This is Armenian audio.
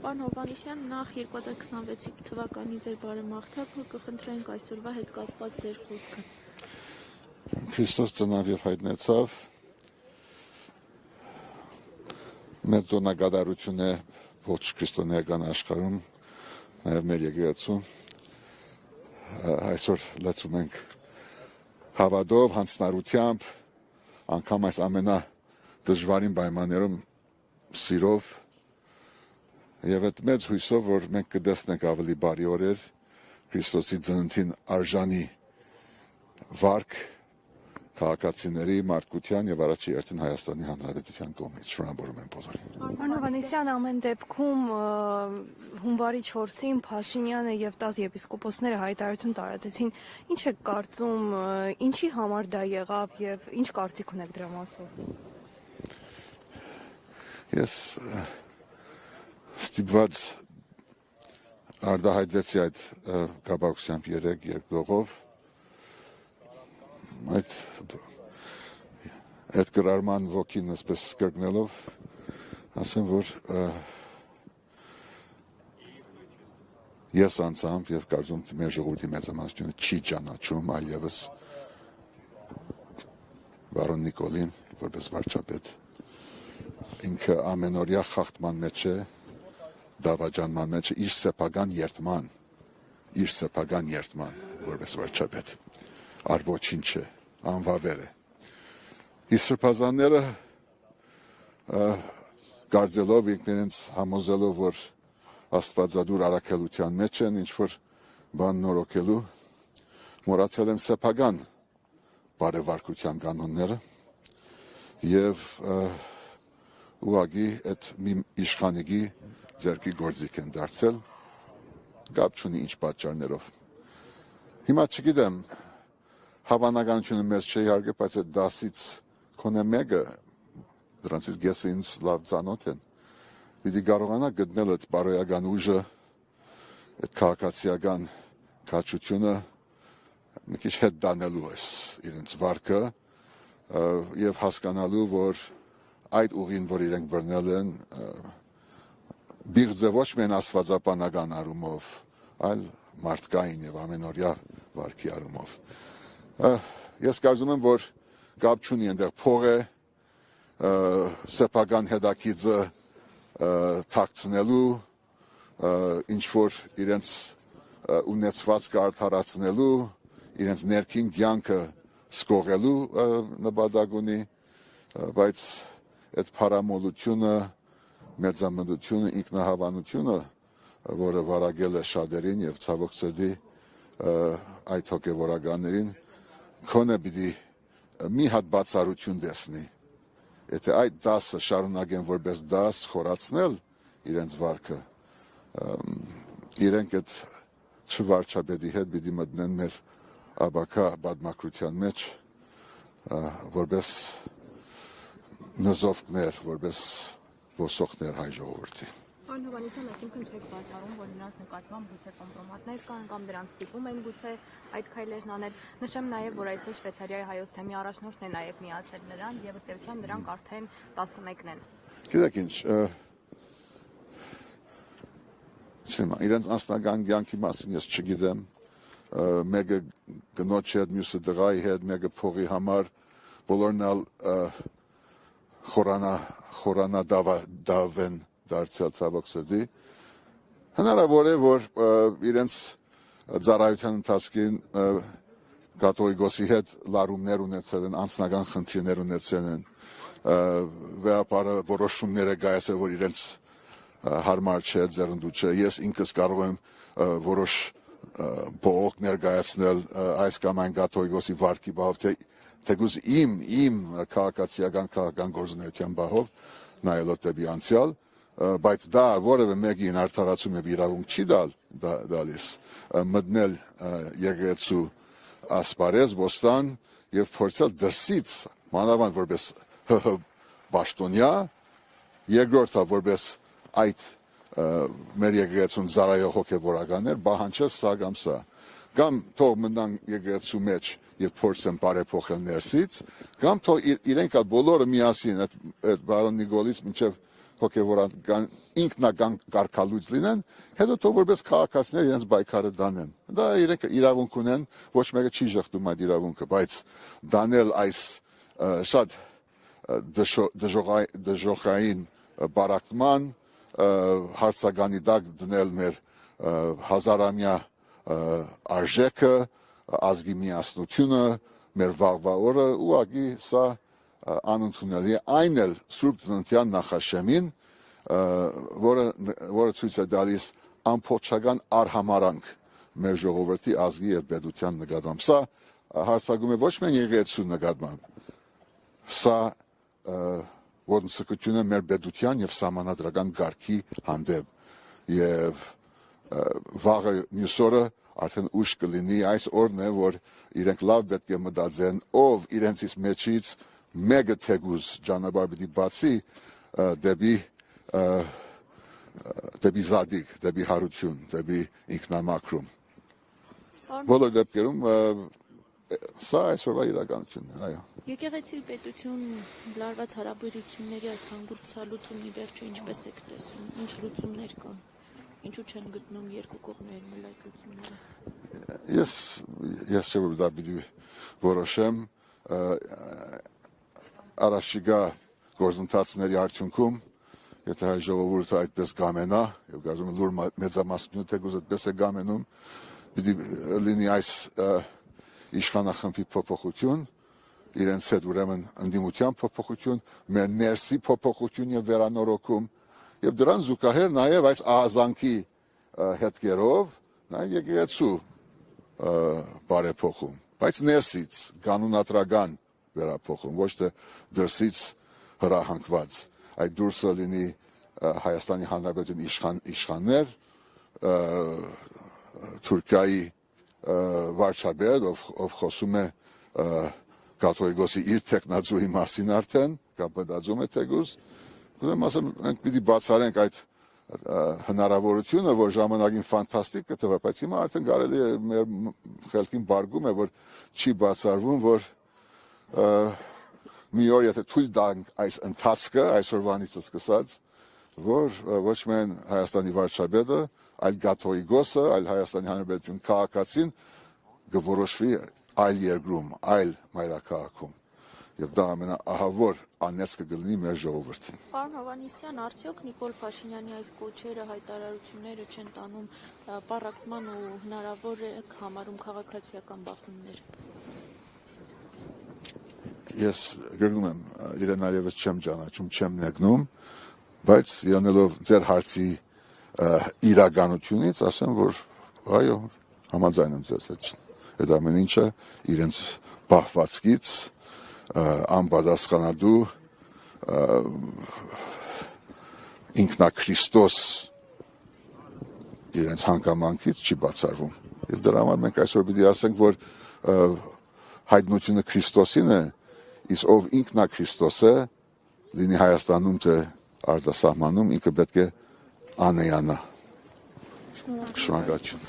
Պարոն Հովհաննիսյան, նախ 2026 թվականի ձեր բարեմաղթանքը կխնդրենք այսօրվա հետ կապված ձեր խոսքը։ Քրիստոս ծնավ եւ հայտնեցավ։ Մեծ տոնակատարություն է ողջ քրիստոնեական աշխարհում, նաեւ մեր եկեղեցում։ Այսօր լցում ենք հավատով, հանձնարարությամբ, անգամ այս ամենադժվարին պայմաններում սիրով եւ այդ մեծ հույսով, որ մենք կտեսնենք ավելի բարի օրեր Քրիստոսի ծննդին արժանի վարք քաղաքացիների, մարդկության եւ առաջի հերթին Հայաստանի Հանրապետության կողմից։ Շնորհավորում եմ բոլորին։ Պարոն Հովհաննիսյան, ամեն դեպքում հունվարի 4-ին Փաշինյանը եւ 10 եպիսկոպոսները հայտարարություն տարածեցին։ Ինչ եք կարծում, ինչի համար դա եղավ եւ ինչ կարծիք ունեք դրա մասին։ Ես ստիպված արտահայտվեցի այդ կապակցությամբ երկողով այդ գրարման ոգին ասպես կրկնելով ասեմ, որ ես անձամբ եւ կարծում մեր ժողովրդի մեծամասնությունը չի ճանաչում այլևս բարոն Նիկոլին որպես վարչապետ ինքը ամենօրյա խախտման մեջ է դավաճանման մեջ իր սեփական երդման որպես վարչապետ առ ոչինչ է անվավեր է իսկ սրբազանները կարծելով ինքներինց համոզելով որ աստվածադուր առաքելության մեջ են ինչ որ բան նորոգելու մոռացել են սեփական բարեվարկության կանոնները եւ ուղղակի այդ մի իշխանիկի ձեռքի գործիք են դարձել կապ չունի ինչ պատճառներով հիմա չգիտեմ հավանականությունը մեծ չէ իհարկե բայց այդ 10-ից քոնե մեկը դրանցից գեսը ինձ լավ ծանոթ են պիտի կարողանա գտնել այդ բարոյական ուժը այդ քաղաքացիական քաջությունը մի քիչ հետ դանելու է իրենց վարկը եւ հասկանալու որ այդ ուղին որ իրենք բռնել են բիղձը ոչ միայն աստվածապանական առումով, այլ մարդկային եւ ամենօրյա վարքի առումով։ Ես կարծում եմ, որ կապ չունի այնտեղ փող է սեփական հետաքիծը թաքցնելու, ինչ որ իրենց ունեցվածքը արդարացնելու, իրենց ներքին կյանքը սկողելու նպատակ ունի, բայց այդ փարամոլությունը մեծամտությունը, ինքնահավանությունը, որը վարակել է շատերին եւ ցավոք սրտի այդ հոգեվորականներին, քոնը պիտի մի հատ բացառություն տեսնի։ Եթե այդ 10-ը շարունակեն որպես 10 խորացնել իրենց վարքը, իրենք այդ չվարչապետի հետ պիտի մտնեն մեր աբակա բադմակրության մեջ, որպես նզովքներ, որպես ոսոխներ հայ ժողովրդի։ Պարոն Հովհաննիսյան, այսինքն չեք բացառում, որ նրանց նկատմամբ գուցե կոմպրոմատներ կան կամ դրանց ստիպում են գուցե այդ քայլերն անել։ Նշեմ նաև, որ այսօր Շվեյցարիայի հայոց թեմի առաջնորդն է նաև միացել նրան եւ ըստ էության նրանք արդեն 11-ն են։ Գիտեք ինչ, իրենց անձնական կյանքի մասին ես չգիտեմ, մեկը գնոջ հետ, մյուսը դղայի հետ, մեկը փողի համար, բոլորն ալ խորանադավ են դարձել ցավոք սրտի հնարավոր է որ իրենց ծառայության ընթացքին կաթողիկոսի հետ լարումներ ունեցել են անձնական խնդիրներ ունեցել են վեապարը որոշումներ է կայացել որ իրենց հարմար չէ ձեռնդու չէ ես ինքս կարող եմ որոշ բողոք ներկայացնել այս կամ այն կաթողիկոսի վարքի բաղով թեկուզ իմ քաղաքացիական գործունեության բահով նայելով դեպի անցյալ, բայց դա որևէ մեկին արդարացում եւ իրավունք չի դալիս մտնել եկեղեցու ասպարեզ ոստան եւ փորձել դրսից մանավանդ որպես պաշտոնյա երկրորդը որպես այդ մեր եկեղեցուն զարայող հոգեվորականներ պահանջել սա կամ սա կամ թող մնան եկեղեցու մեջ եւ փորձեն բարեփոխել ներսից կամ թող իրենք բոլորը միասին այդ բարոն Նիկոլից մինչեւ հոգևորական ինքնական կարգալույց լինեն, հետո թող որպես քաղաքացիներ իրենց պայքարը դանեն։ Դա իրենք իրավունք ունեն, ոչ մեկը չի ժխտում այդ իրավունքը, բայց դանել այս շատ դժոխային բարակման հարցականի տակ դնել մեր հազարամյա արժեքը, ազգի միասնությունը, մեր վաղվա օրը, ուղղակի սա անընդունելի է, այն էլ Սուրբ Ծննդյան նախաշեմին, որը ցույց է տալիս ամբողջական արհամարանք մեր ժողովրդի ազգի եւ պետության նկատմամբ։ Սա հարցակում է ոչ միայն եկեղեցու նկատմամբ, սա ոտնսկությունը մեր պետության եւ սահմանադրական կարգի հանդեպ եւ վաղը մյուս օրը արդեն ուշ կլինի, այս օրն է, որ իրենք լավ պետք է մտածեն, ով իրենցից մեջից մեկը թեկուզ ճանապարհ պիտի բացի դեպի զադիկ, դեպի հարություն, դեպի ինքնամաքրում։ Բոլոր դեպքերում սա այսօրվա իրականությունն է, այո։ Եկեղեցի պետություն լարված հարաբերությունների այս հանգուցալուծումի վերջը ինչպես եք տեսում, ինչ լուծումներ կան, ինչու չեն գտնում երկու կողմերն էլ այդ լուծումները։ Ես չէ որ դա պիտի որոշեմ, առաջիկա գործընթացների արդյունքում, եթե հայ ժողովուրդը այդպես կամենա, եւ կարծում եմ լուր մեծամասնությունը թեկուզ այդպես է կամենում, պիտի լինի այս իշխանախմբի փոփոխություն, իրենց հետ ուրեմն ընդդիմության փոփոխություն, մեր ներսի փոփոխություն եւ վերանորոգում, եւ դրան զուգահեռ նաեւ այս ահազանգի հետքերով նաեւ եկեղեցու բարեփոխում, բայց ներսից կանոնադրական վերափոխում, ոչ թե դրսից հրահանգված, այդ դուրսը լինի Հայաստանի Հանրապետության իշխաններ, Թուրքիայի վարչապետ, ով խոսում է կաթողիկոսի իր տեխնացուի մասին արդեն, կամ մտածում է թեկուզ, կուզեմ ասեմ, մենք պիտի բացառենք այդ հնարավորությունը, որ ժամանակին ֆանտաստիկ կթվա, բայց հիմա արդեն կարելի է մեր խելքին բարգում է, որ չի բացառվում, որ մի օր եթե թույլ տանք այս ընթացքը, այսօրվանից սկսած, որ ոչ միայն Հայաստանի վարչապետը, այլ կաթողիկոսը, այլ Հայաստանի Հանրապետության քաղաքացին կորոշվի այլ երկրում, այլ մայրաքաղաքում։ Եվ դա ամենաահավոր անեծքը կլինի մեր ժողովրդին։ Պարոն Հովհաննիսյան, արդյոք Նիկոլ Փաշինյանի այս կոչերը, հայտարարությունները չեն տանում պառակտման ու հնարավոր է համարում քաղաքացիական բախումներ։ Ես գրում եմ, իրեն այլևս չեմ ճանաչում, չեմ նեկնում, բայց յանելով ձեր հարցի իրականությունից, ասեմ, որ այո, համաձայն եմ ձեզ հետ։ Այդ ամեն ինչը իրենց պահվածքից անպատասխանատու ինքնակրիստոս իրենց հանգամանքից չի բացառվում։ Եվ դրա համար մենք այսօր պիտի ասենք, որ հայտնությունը Քրիստոսին է, իսկ ով ինքնակրիստոս է, լինի Հայաստանում թե արտասահմանում, ինքը պետք է անեյանա։ Շնորհակալություն։